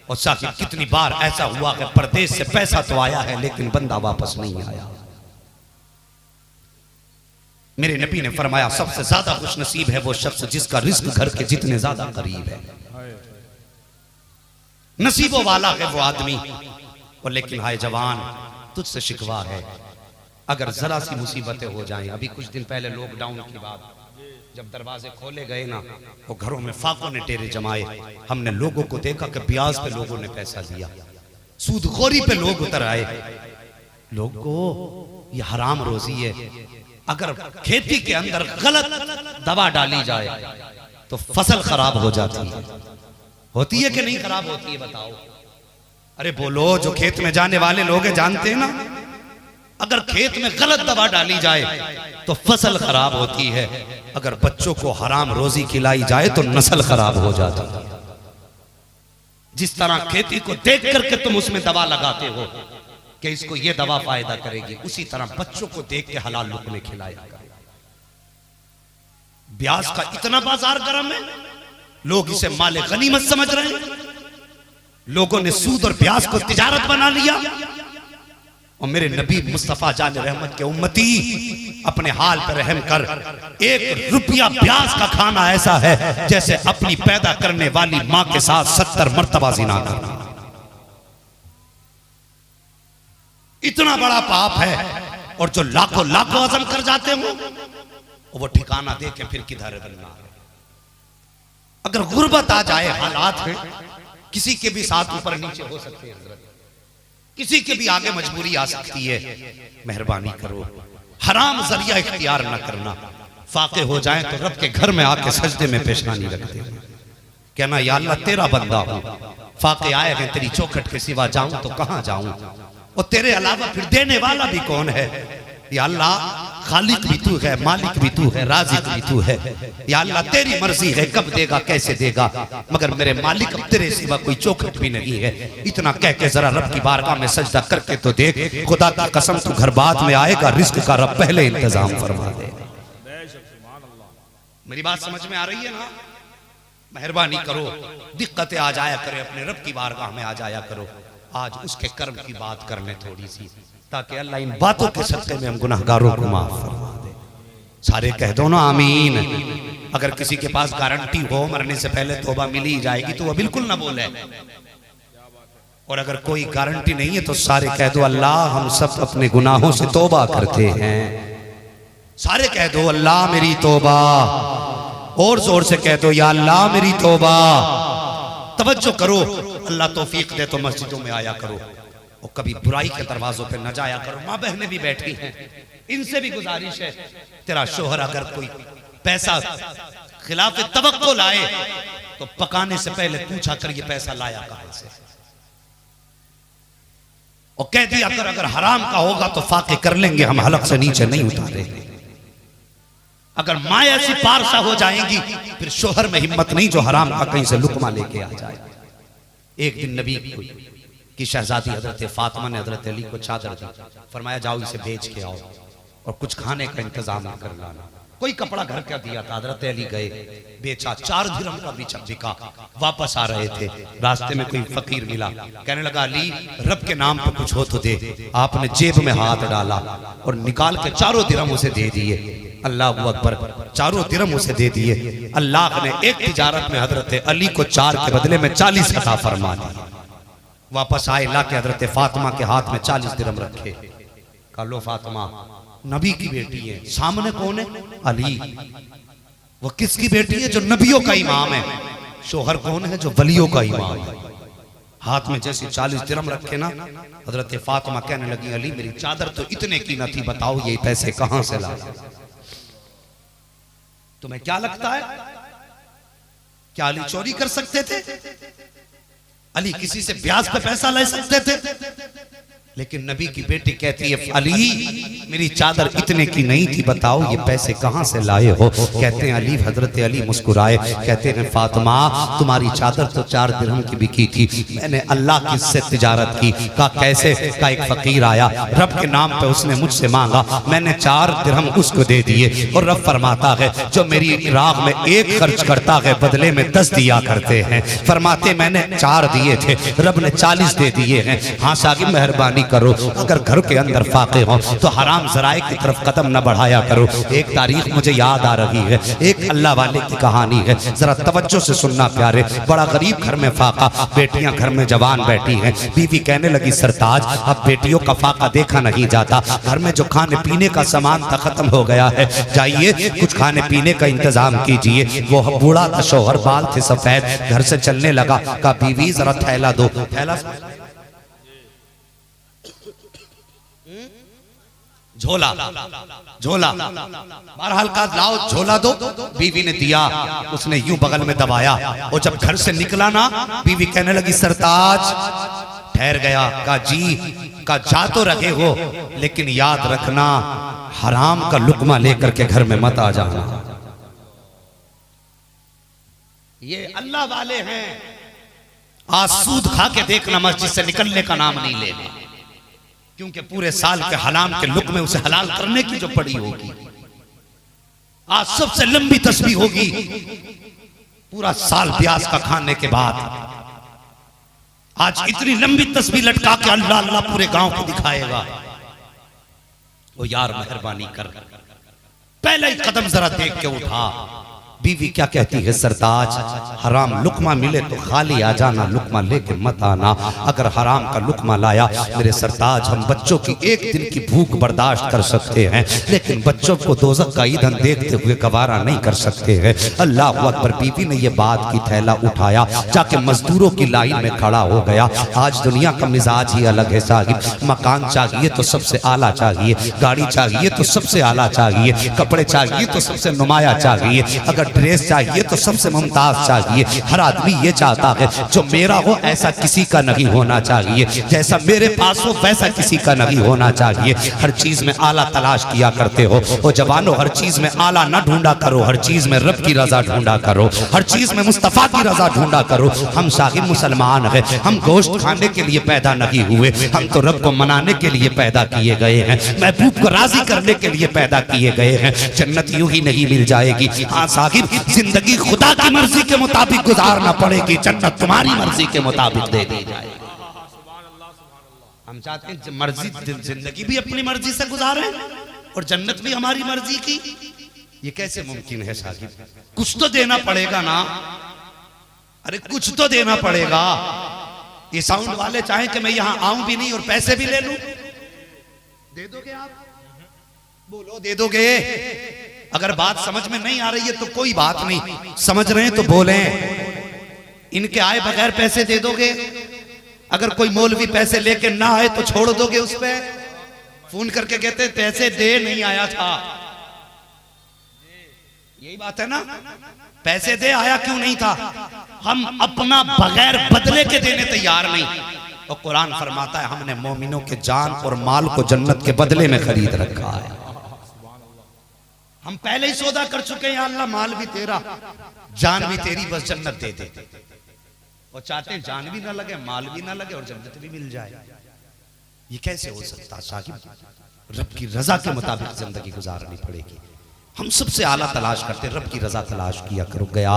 और साकिब कितनी बार ऐसा हुआ कि परदेश से पैसा तो आया है लेकिन बंदा वापस नहीं आया। मेरे नबी ने फरमाया सबसे ज्यादा खुशनसीब है वो शख्स जिसका रिस्क घर के जितने ज्यादा करीब है। नसीबों वाला है वो आदमी। और लेकिन हाय जवान, तुझसे शिकवा है, अगर जरा सी मुसीबतें हो जाएं। अभी कुछ दिन पहले लॉकडाउन की बात, जब दरवाजे खोले गए ना, वो घरों में फाकों ने टेरे जमाए। हमने लोगों को देखा कि ब्याज पे लोगों ने पैसा दिया, सूदखोरी पे लोग उतर आए। लोगों, ये हराम रोजी है। अगर खेती के अंदर गलत दवा डाली जाए तो फसल खराब हो जाती है। होती है कि नहीं खराब होती है, बताओ? अरे बोलो, जो खेत में जाने वाले लोग हैं जानते हैं ना, अगर खेत में गलत दवा डाली जाए तो फसल खराब होती है। अगर बच्चों को हराम रोजी खिलाई जाए तो नस्ल खराब हो जाती है। जिस तरह खेती को देख करके तुम उसमें दवा लगाते हो कि इसको ये दवा फायदा करेगी, उसी तरह बच्चों को देख के हलाल लुकमे खिलाया करो। ब्याज का इतना बाजार गर्म है, लोग इसे माले गनीमत समझ रहे हैं। लोगों ने सूद और ब्याज को तिजारत बना लिया। और मेरे नबी मुस्तफा जान रहमत के उम्मती, अपने हाल पर रहम कर। 1 रुपया ब्याज का खाना ऐसा है जैसे अपनी पैदा करने वाली मां के साथ 70 मर्तबा जिना करना। इतना बड़ा पाप है। और जो लाखों लाखों अज़म कर जाते हो, वो ठिकाना दे के फिर किधर बनना। अगर गुर्बत आ जाए हालात में, किसी के भी साथ ऊपर नीचे हो सकते हैं, किसी के भी आगे मजबूरी आ सकती है। मेहरबानी करो, हराम जरिया इख्तियार न करना। फाके हो जाए तो रब के घर में आके सजदे में पेशगानी रखते हैं, कहना या अल्लाह तेरा बंदा हूं, फाके आए हैं तेरी चौखट के सिवा जाऊं तो कहां जाऊं, और तेरे अलावा फिर देने वाला भी कौन है। या अल्लाह, खालिक भी तू है, मालिक भी तू है, राज़िक भी तू है। या अल्लाह तेरी मर्जी है, कब देगा कैसे देगा, मगर मेरे मालिक अब तेरे सिवा कोई चौखट भी नहीं है। इतना कह के जरा रब की बारगाह में सजदा करके तो देख, खुदा की कसम तू घर बाद में आएगा, रिस्क का रब पहले इंतजाम फरमा दे। मेरी बात समझ में आ रही है ना? मेहरबानी करो, दिक्कतें आ जाया करे, अपने रब की बारगाह में आ जाया करो। आज उसके कर्म की बात कर ले थोड़ी सी, ताकि अल्लाह इन बातों के सदक़े में हम गुनाहगारों को माफ फरमा दे। सारे कह दो ना आमीन। अगर किसी के पास गारंटी हो मरने से पहले तौबा मिल ही जाएगी तो वह बिल्कुल ना बोले। और अगर कोई गारंटी नहीं है तो सारे कह दो अल्लाह हम सब अपने गुनाहों से तौबा करते हैं। सारे कह दो अल्लाह मेरी तौबा। और जोर से कह दो या अल्लाह मेरी तौबा। तवज्जो करो, अल्लाह तौफीक दे तो मस्जिदों में आया करो, और कभी बुराई के दरवाजों पे न जाया करो। माँ बहनें भी बैठी हैं, इनसे भी गुजारिश है, तेरा शोहर अगर कोई पैसा खिलाफ तवक्को लाए तो पकाने से पहले पूछा कर ये पैसा लाया कहां से, और कह दिया कर अगर हराम का होगा तो फाके कर लेंगे, हम हलक से नीचे नहीं उतारेंगे। अगर माँ ऐसी पारसा हो जाएंगी फिर शोहर में हिम्मत नहीं जो हराम का कहीं से लुकमा लेके आ जाए। एक दिन नबी की शहजादी हजरत फातिमा ने हजरत अली को चादर दी, फरमाया जाओ इसे भेज के आओ और कुछ खाने का इंतजाम कर लाना। कोई कपड़ा घर का दिया था, हजरत अली गए, बेचा, 4 दिरहम का बिका। वापस आ रहे थे, रास्ते में कोई फकीर मिला, कहने लगा अली रब के नाम पे कुछ हो तो दे। आपने जेब में हाथ डाला और निकाल के 4 दिरहम उसे दे दिए। अल्लाह अकबर, 4 दिरहम उसे दे दिए। अल्लाह ने एक तिजारत में हजरत अली को 4 के बदले में 40 अता फरमा दी। वापस आए, ला के हजरत फातिमा के हाथ में 40 दिरहम रखे। कहा लो फातिमा, नबी की बेटी है, सामने कौन है? अली। वो किसकी बेटी है? जो नबियों का इमाम है। शोहर कौन है? जो वलियों का इमाम है। हाथ में जैसे 40 दिरहम रखे ना, हजरत फातिमा कहने लगी अली मेरी चादर तो इतने की न थी, बताओ ये पैसे कहां से ला? तुम्हें क्या लगता है क्या अली चोरी कर सकते थे? अली किसी से ब्याज पे पैसा ले सकते थे? लेकिन नबी की बेटी कहती है अली मेरी चादर इतने की नहीं थी, बताओ ये पैसे कहां से लाए हो? कहते हैं अली, हजरत अली मुस्कुराए, कहते हैं फातिमा तुम्हारी चादर तो 4 दिरहम की बिकी थी, मैंने अल्लाह की से तिजारत की। कहा कैसे? का एक फकीर आया, रब के नाम पे उसने मुझसे मांगा, मैंने 4 दिरहम उसको दे दिए। और रब फरमाता है जो मेरी राह में 1 खर्च करता है बदले में 10 दिया करते हैं। फरमाते मैंने 4 दिए थे, रब ने 40 दे दिए हैं। हाँ साहब मेहरबानी करो। अगर घर के अंदर फाके हो तो हराम जराए की तरफ कदम न बढ़ाया करो। एक तारीख मुझे याद आ रही है, एक अल्लाह वाले की कहानी है, जरा तवज्जो से सुनना प्यारे। बड़ा गरीब घर में फाका, बेटियां घर में जवान बैठी हैं। बीवी कहने लगी सरताज अब बेटियों का फाका देखा नहीं जाता, घर में जो खाने पीने का सामान था खत्म हो गया है, जाइए कुछ खाने पीने का इंतजाम कीजिए। वो बूढ़ा था, शौहर, बाल थे सफेद, घर से चलने लगा। कहा बीवी जरा थैला दो। थैला झोला, झोला बहरहाल का लाओ झोला दो। बीवी ने दिया, उसने यूं बगल में दबाया और जब घर से निकला ना, बीवी कहने लगी सरताज। ठहर गया, का जी का जा तो रखे हो लेकिन याद रखना हराम का लुकमा लेकर के घर में मत आ जाना। ये अल्लाह वाले हैं, आज सूद खा के देखना मस्जिद से निकलने का नाम नहीं लेना, क्योंकि पूरे साल के हराम के लुक में उसे हलाल करने की जो पड़ी होगी, आज सबसे लंबी तस्बीह होगी पूरा साल प्याज का खाने के बाद। आज इतनी लंबी तस्बीह लटका के अल्लाह अल्लाह पूरे गांव को दिखाएगा। वो यार मेहरबानी कर, पहला ही कदम जरा देख के उठा। बीवी क्या कहती है सरताज हराम लुकमा मिले तो खाली आ जाना, लुकमा लेके मत आना। अगर हराम का लुकमा लाया मेरे सरताज, हम बच्चों की एक दिन की भूख बर्दाश्त कर सकते हैं, लेकिन बच्चों को दोज़ख का ईंधन देखते हुए गवारा नहीं कर सकते हैं। अल्लाह अकबर। बीवी ने ये बात की, थैला उठाया, जाके मजदूरों की लाइन में खड़ा हो गया। आज दुनिया का मिजाज ही अलग है साहिब। मकान चाहिए तो सबसे आला चाहिए, गाड़ी चाहिए तो सबसे आला चाहिए, कपड़े चाहिए तो सबसे नुमाया चाहिए, अगर ड्रेस चाहिए तो सबसे मुमताज चाहिए। हर आदमी ये चाहता है जो मेरा हो ऐसा किसी का नहीं होना चाहिए, जैसा मेरे पास हो वैसा किसी का नहीं होना चाहिए। हर चीज में आला तलाश किया करते हो। ओ जवानों, हर चीज में आला ना ढूंढा करो, हर चीज में रब की रजा ढूंढा करो, हर चीज में मुस्तफा की रजा ढूंढा करो। हम साहिब मुसलमान हैं, हम गोश्त खाने के लिए पैदा नहीं हुए, हम तो रब को मनाने के लिए पैदा किए गए हैं, महबूब को राजी करने के लिए पैदा किए गए हैं। जन्नत यूं ही नहीं मिल जाएगी। हाँ साहिब, जिंदगी खुदा की मर्जी के मुताबिक गुजारना पड़ेगी, जन्नत तुम्हारी मर्जी के मुताबिक दे दी जाएगी। हम चाहते हैं मर्जी जिंदगी भी अपनी मर्जी से गुजारें और जन्नत भी हमारी मर्जी की। ये कैसे मुमकिन है साहिब? कुछ तो देना पड़ेगा ना, अरे कुछ तो देना पड़ेगा। ये साउंड वाले चाहें कि मैं यहां आऊं भी नहीं और पैसे भी ले लूं, दे दोगे आप? बोलो दे दोगे? अगर बात समझ में नहीं आ रही है तो कोई बात नहीं, समझ रहे हैं तो बोलें। इनके आए बगैर पैसे दे दोगे? अगर कोई मौलवी पैसे लेके ना आए तो छोड़ दोगे उस पे? फोन करके कहते पैसे दे, नहीं आया था। यही बात है ना, पैसे दे, आया क्यों नहीं था? हम अपना बगैर बदले के देने तैयार नहीं। और कुरान फरमाता है हमने मोमिनों के जान और माल को जन्नत के बदले में खरीद रखा है। हम पहले ही सौदा कर चुके हैं, अल्लाह माल भी तेरा, जान भी तेरी, बस जन्नत दे दे। और चाहते हैं जान भी ना लगे, माल भी ना लगे और जन्नत भी मिल जाए। ये कैसे हो सकता साहिब? रब की रजा के मुताबिक जिंदगी गुजारनी पड़ेगी। हम सबसे आला तलाश करते, रब की रजा तलाश किया करो। गया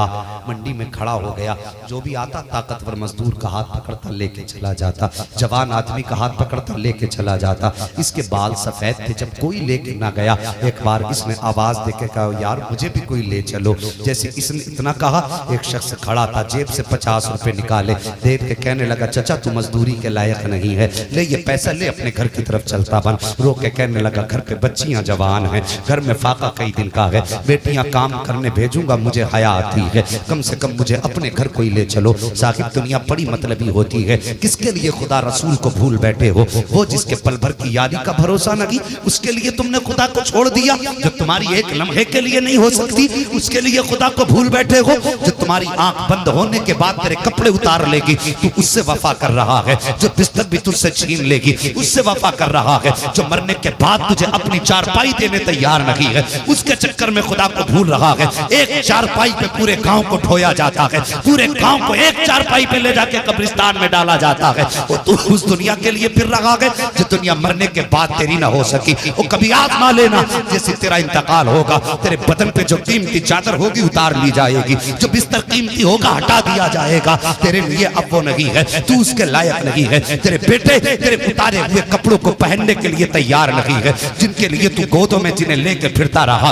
मंडी में खड़ा हो गया, जो भी आता ताकतवर मजदूर का हाथ पकड़ता लेके चला जाता, जवान आदमी का हाथ पकड़ता लेके चला जाता। इसके बाल सफेद थे, जब कोई लेके ना गया, एक बार इसने आवाज देके कहा यार मुझे भी कोई ले चलो। जैसे इसने इतना कहा, एक शख्स खड़ा था, जेब से 50 रुपए निकाले, दे के कहने लगा चाचा तू मजदूरी के लायक नहीं है, ले ये पैसा ले, अपने घर की तरफ चलता बन। रो के कहने लगा घर पे बच्चियां जवान हैं, घर में फाका कई दिन का है, बेटियां काम करने भेजूंगा, मुझे हया आती है, कम से कम मुझे अपने घर कोई ले चलो। साहिब दुनिया बड़ी मतलबी होती है। किसके लिए खुदा रसूल को भूल बैठे हो? वो जिसके पल भर की यारी का भरोसा नहीं, उसके लिए तुमने खुदा को छोड़ दिया। जो तुम्हारी एक लम्हे के लिए नहीं हो सकती, उसके लिए खुदा को भूल बैठे हो। जो तुम्हारी आंख बंद होने के बाद तेरे कपड़े उतार लेगी, तू उससे वफा कर रहा है। जो बिस्तर भी तुझसे छीन लेगी, उससे वफा कर रहा है। जो मरने के बाद तुझे अपनी चारपाई देने तैयार नहीं है, उसके चक्कर में खुदा को भूल रहा है। एक चारपाई पे पूरे गांव को ढोया जाता है, पूरे गांव को एक चारपाई पे ले जाके कब्रिस्तान में डाला जाता है। वो तू उस दुनिया के लिए फिर रहा है जो दुनिया मरने के बाद तेरी ना हो सकी। वो कभी आजमा लेना, जैसे तेरा इंतकाल होगा तेरे बदन पे जो कीमती चादर होगी उतार ली जाएगी, जो बिस्तर कीमती होगा हटा दिया जाएगा। तेरे लिए अब वो नहीं है, तू उसके लायक नहीं है। तेरे बेटे तेरे उतारे हुए कपड़ों को पहनने के लिए तैयार नहीं है, जिनके लिए तू गोदों में जिन्हें लेके फिरता रहा,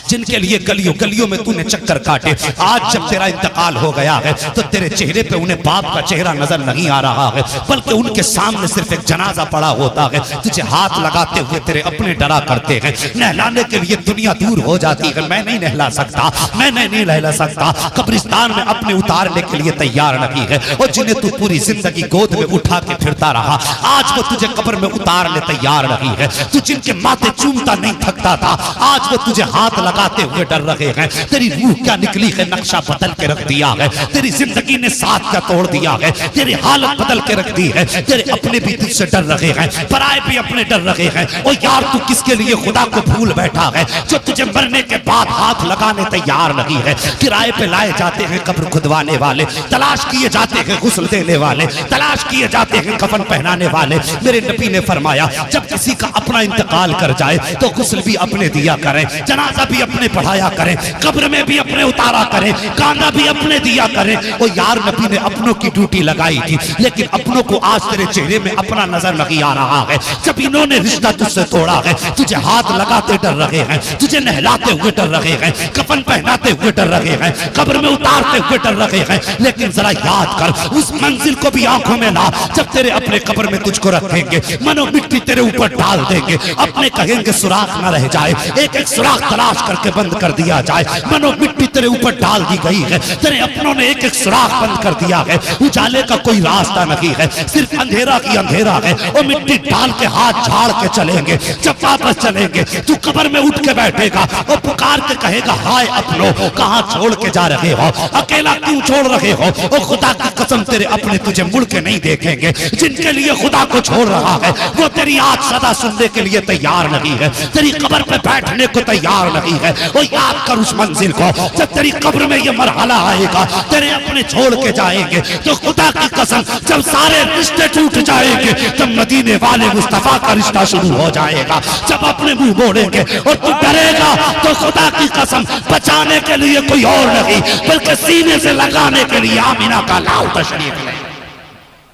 जिनके लिए गलियों गलियों में तूने चक्कर काटे, आज जब तेरा इंतकाल हो गया है तो तेरे चेहरे पे उन्हें बाप का चेहरा नजर नहीं आ रहा है, बल्कि उनके सामने सिर्फ एक जनाजा पड़ा होता है। तुझे हाथ लगाते हुए तेरे अपने डरा करते हैं, नहलाने के लिए दुनिया दूर हो जाती है। मैं नहीं नहला सकता, मैं नहीं नहला सकता, कब्रिस्तान में अपने उतारने के लिए तैयार नहीं है। और जिन्हें तू पूरी जिंदगी गोद में उठा के फिरता रहा, आज वो तुझे कब्र में उतारने तैयार नहीं है। तू जिनके माथे चूमता नहीं थकता था, आज वो तुझे हाथ लगाते हुए डर रहे हैं। तेरी रूह क्या निकली है, नक्शा बदल के रख दिया है। तेरी जिंदगी ने साथ क्या तोड़ दिया है, तेरी हालत बदल के रख दी है। तेरे अपने भी तुझसे डर रहे हैं, पराए भी अपने डर रहे हैं। और यार तू किसके लिए खुदा को भूल बैठा है, जो तुझे मरने के बाद हाथ लगाने तैयार नहीं है। किराए पे लाए जाते हैं कब्र खुदवाने वाले, तलाश किए जाते हैं गुस्ल देने वाले, तलाश किए जाते हैं कफन पहनाने वाले। मेरे नबी ने फरमाया जब किसी का अपना इंतकाल कर जाए तो गुस्ल भी अपने दिया करें, जनाजा भी अपने पढ़ाया करें, कब्र में भी अपने उतारा करें, कांधा भी अपने दिया करें। और यार नबी ने अपनों की ड्यूटी लगाई थी, लेकिन अपनों को आज तेरे चेहरे में अपना नजर नहीं आ रहा है। जब इन्होंने रिश्ता तुझसे तोड़ा है, तुझे हाथ लगाते डर रहे हैं, तुझे नहलाते हुए डर रहे हैं, कफन पहनाते हुए डर रहे हैं, कब्र में उतारते हुए डर रहे हैं। लेकिन जरा याद कर उस मंजिल को भी आंखों में ला, जब तेरे अपने कब्र में तुझको रखेंगे, मनो मिट्टी तेरे ऊपर डाल देंगे, अपने कहेंगे सुराख न रह जाए, एक एक सुराख तलाश करके बंद कर दिया जाए। मनो मिट्टी तेरे ऊपर डाल दी गई है, तेरे अपनों ने एक एक सुराख बंद कर दिया है। उजाले का कोई रास्ता नहीं है, सिर्फ अंधेरा की अंधेरा है। और मिट्टी डाल के हाथ झाड़ के चलेंगे, जब वापस चलेंगे तू कब्र में उठ के बैठेगा और पुकार के कहेगा हाय अपनों कहां छोड़ के जा रहे हो, अकेला क्यों छोड़ रहे हो। और खुदा की कसम तेरे अपने तुझे मुड़ के नहीं देखेंगे। जिनके लिए खुदा को छोड़ रहा है वो तेरी आज सदा सुनने के लिए तैयार नहीं है, तेरी कब्र पे बैठने को तैयार नहीं है। और याद कर उस मंजिल को, जब तेरी कब्र में ये मरहला आएगा, तेरे अपने छोड़ के जाएंगे तो खुदा की कसम जब सारे रिश्ते टूट जाएंगे तब मदीने वाले मुस्तफा का रिश्ता शुरू हो जाएगा। जब अपने मुंह मोड़ेंगे और तू डरेगा तो खुदा की कसम बचाने के लिए कोई और नहीं बल्कि सीने से लगाने के लिए आमीना का लाल तशरीफ ले।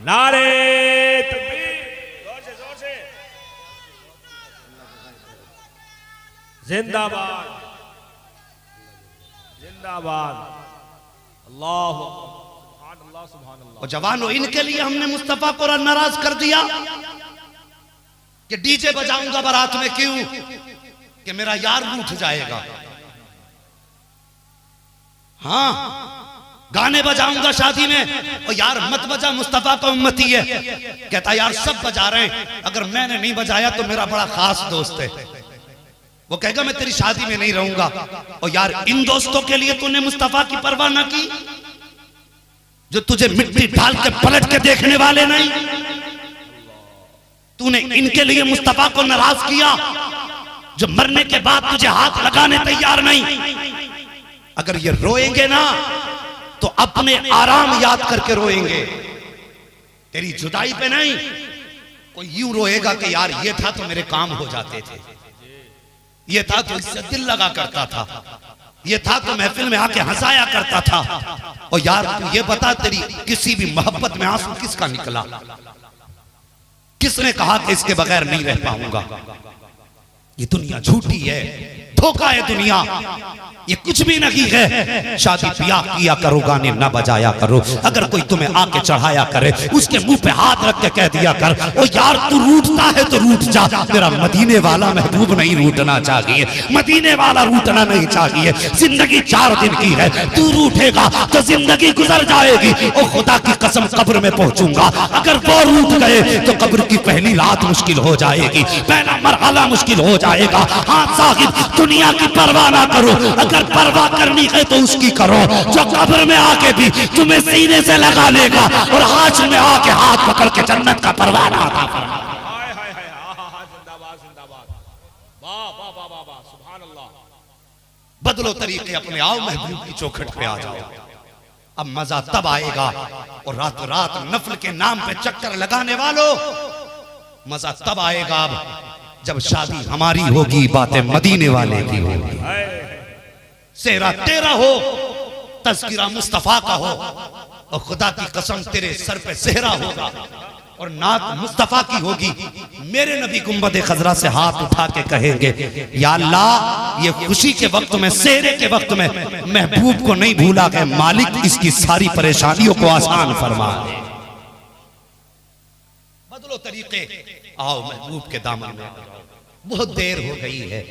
नारे तकबीर, जोर से जिंदाबाद जिंदाबाद, अल्लाह सुभान अल्लाह। और जवानों इनके लिए हमने मुस्तफा को नाराज कर दिया कि डीजे बजाऊंगा बारात में, क्यों कि मेरा यार रूठ जाएगा। हाँ गाने बजाऊंगा शादी में, और यार मत बजा, मुस्तफा का उम्मती है। कहता यार सब बजा रहे हैं, अगर मैंने नहीं बजाया तो मेरा बड़ा खास दोस्त है, वो कहेगा मैं तेरी शादी में नहीं रहूंगा। और यार इन दोस्तों के लिए तूने मुस्तफा की परवाह ना की, जो तुझे मिट्टी डाल के पलट के देखने वाले नहीं। तूने इनके लिए मुस्तफा को नाराज किया जो मरने के बाद तुझे हाथ लगाने तैयार नहीं। अगर ये रोएंगे ना तो अपने आराम याद करके रोएंगे, तेरी जुदाई पे नहीं। कोई यूं रोएगा कि यार ये था तो मेरे काम हो जाते थे, ये था तो इससे दिल लगा करता था, ये था तो महफिल में आके हंसाया करता था। और यार तू ये बता तेरी किसी भी मोहब्बत में आंसू किसका निकला, किसने कहा कि इसके बगैर नहीं रह पाऊंगा। ये दुनिया झूठी है, धोखा है दुनिया, ये कुछ भी नहीं है। शादी ब्याह किया करो, गाने ना बजाया करो। अगर कोई तुम्हें आके चढ़ाया करे उसके मुंह पे हाथ रख के कह दिया कर ओ यार तू रूठता है तो रूठ जा, तेरा मदीने वाला महबूब नहीं रूठना चाहिए, मदीने वाला रूठना नहीं चाहिए। जिंदगी 4 दिन की है, तू रूठेगा तो जिंदगी गुजर जाएगी। और खुदा की कसम कब्र में पहुंचूंगा, अगर वो रूठ गए तो कब्र की पहली रात मुश्किल हो जाएगी, पहला मरहला मुश्किल हो जाएगा। हाँ साहिब दुनिया की परवाह ना करो, अगर परवाह करनी है तो उसकी करो जो कब्र में आके भी तुम्हें सीने से लगा लेगा और हाथ में आके हाथ पकड़ के जन्नत का परवाना अता फरमाएगा। हाय हाय हाय, जिंदाबाद जिंदाबाद, वाह वाह वाह वाह, सुभान अल्लाह बदलो तरीके अपने, आओ महबूब की चौखट पे आ जाओ। अब मजा तब आएगा, और रातों रात नफल के नाम पे चक्कर लगाने वालों, मजा तब आएगा जब शादी हमारी होगी, बातें मदीने वाले की होगी। सेहरा तेरा हो, तज़किरा मुस्तफा का हो, और खुदा की कसम तेरे सर पे सेहरा होगा और नात मुस्तफा की होगी। मेरे नबी गुंबद खजरा से हाथ उठा के कहेंगे, या अल्लाह ये खुशी के वक्त में, सेहरे के वक्त में महबूब को नहीं भूला कि मालिक इसकी सारी परेशानियों को आसान फरमा दे। बदलो तरीके, आओ महबूब के दामन में। बहुत देर हो गई है,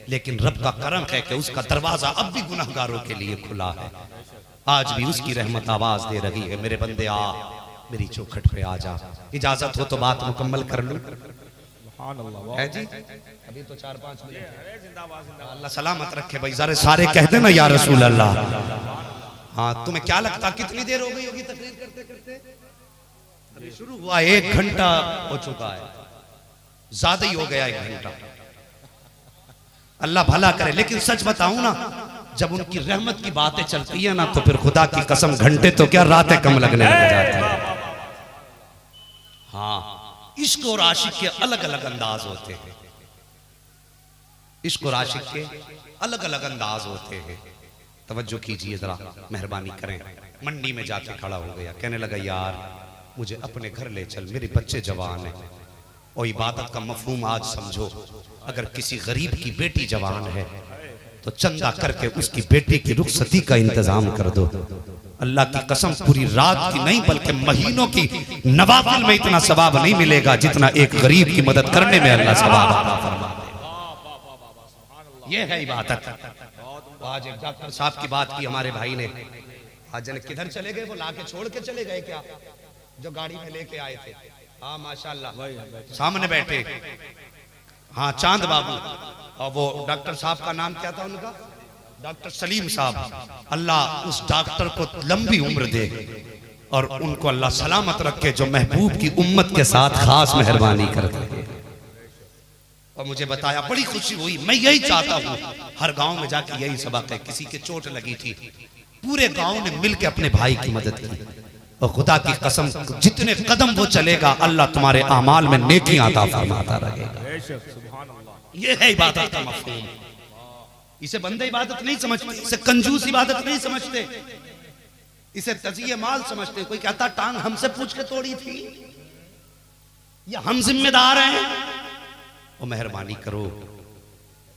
लेकिन रब का करम है कि उसका दरवाजा अब भी गुनहगारों के लिए खुला है। आज भी उसकी रहमत आवाज दे रही है, मेरे बंदे आ, मेरी चौखट पे आ जा। इजाजत हो तो बात मुकम्मल कर लूं। है जी, अभी तो 4-5 मिनट। अल्लाह सलामत रखे भाई, सारे कहते ना या रसूल अल्लाह। हाँ, तुम्हें क्या लगता कितनी देर हो गई होगी तकरीर करते करते? अभी शुरू हुआ, 1 घंटा हो चुका है, ज्यादा ही हो गया 1 घंटा। अल्लाह भला करे, लेकिन सच बताऊं ना, जब उनकी रहमत की बातें चलती है ना, तो फिर खुदा की कसम घंटे तो क्या रातें कम लगने लग जाती हैं। हाँ, इश्क और आशिक के अलग अलग अंदाज होते हैं। इश्क और आशिक के अलग अलग अंदाज होते हैं। तवज्जो कीजिए जरा, मेहरबानी करें। मंडी में जाके खड़ा हो गया, कहने लगा यार मुझे अपने घर ले चल, मेरे बच्चे जवान हैं। और इबादत का मफहूम आज समझो, अगर किसी गरीब की बेटी जवान है तो चंदा करके उसकी बेटी की रुखसती का इंतजाम कर दो। अल्लाह की कसम पूरी रात की नहीं बल्कि महीनों की नवाफिल में इतना सवाब नहीं मिलेगा जितना एक गरीब की मदद करने में अल्लाह सवाब अता फरमा दे। ये है इबादत। आज एक डॉक्टर साहब की बात की हमारे भाई ने, आज जन किधर चले गए, वो लाके छोड़ के चले गए क्या, जो गाड़ी में लेके आए थे। हाँ माशाल्लाह, सामने बैठे, हाँ चांद बाबू। और वो डॉक्टर साहब का नाम क्या था उनका? डॉक्टर सलीम साहब। अल्लाह उस डॉक्टर को लंबी उम्र दे और उनको अल्लाह सलामत रखे, जो महबूब की उम्मत के साथ खास मेहरबानी कर दे। और मुझे बताया, बड़ी खुशी हुई। मैं यही चाहता हूँ हर गांव में जाके यही सबक है। किसी के चोट लगी थी, पूरे गांव ने मिलकर अपने भाई की मदद की। और खुदा की कसम जितने कदम वो चलेगा, अल्लाह तुम्हारे आमाल में नेकी अता फरमाता रहेगा। ये है इबादत का मफहूम। इसे बंदे इबादत नहीं समझते, इसे कंजूस इबादत नहीं समझते, इसे तजिए माल समझते। कोई कहता टांग हमसे पूछ के तोड़ी थी, या हम जिम्मेदार हैं। और मेहरबानी करो,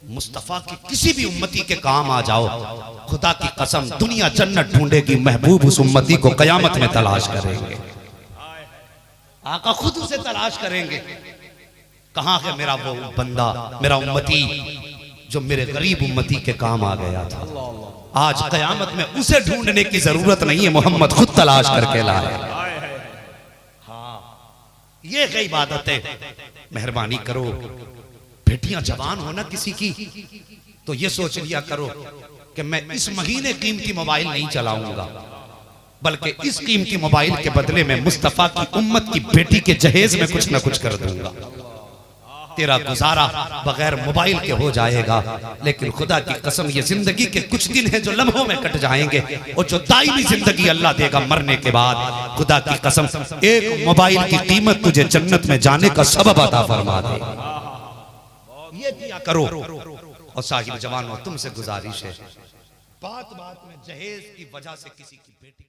मुस्तफा की किसी भी उम्मती के काम आ जाओ, खुदा की कसम दुनिया जन्नत ढूंढेगी, महबूब उस उम्मती को कयामत में तलाश करेंगे। आका खुद उसे तलाश करेंगे, कहां है मेरा वो बंदा, मेरा उम्मती जो मेरे गरीब उम्मती के काम आ गया था। आज कयामत में उसे ढूंढने की जरूरत नहीं है, मोहम्मद खुद तलाश करके लाए। हाँ, ये है इबादत है। मेहरबानी करो, बेटियां जवान हो ना किसी की, तो ये सोच लिया करो कि मैं इस महीने कीमती मोबाइल नहीं चलाऊंगा, बल्कि इस कीमती मोबाइल के बदले में मुस्तफा की उम्मत की बेटी के जहेज में कुछ ना कुछ कर दूंगा। तेरा गुजारा बगैर मोबाइल के हो जाएगा, लेकिन खुदा की कसम ये जिंदगी के कुछ दिन है जो लम्हों में कट जाएंगे, और जो दायमी जिंदगी अल्लाह देगा मरने के बाद। खुदा की कसम एक मोबाइल की कीमत तुझे जन्नत में जाने का सबब अता फरमा दे। ये किया करो। और साहिब जवानों, तुमसे गुजारिश है, बात बात में जहेज की वजह से किसी की बेटी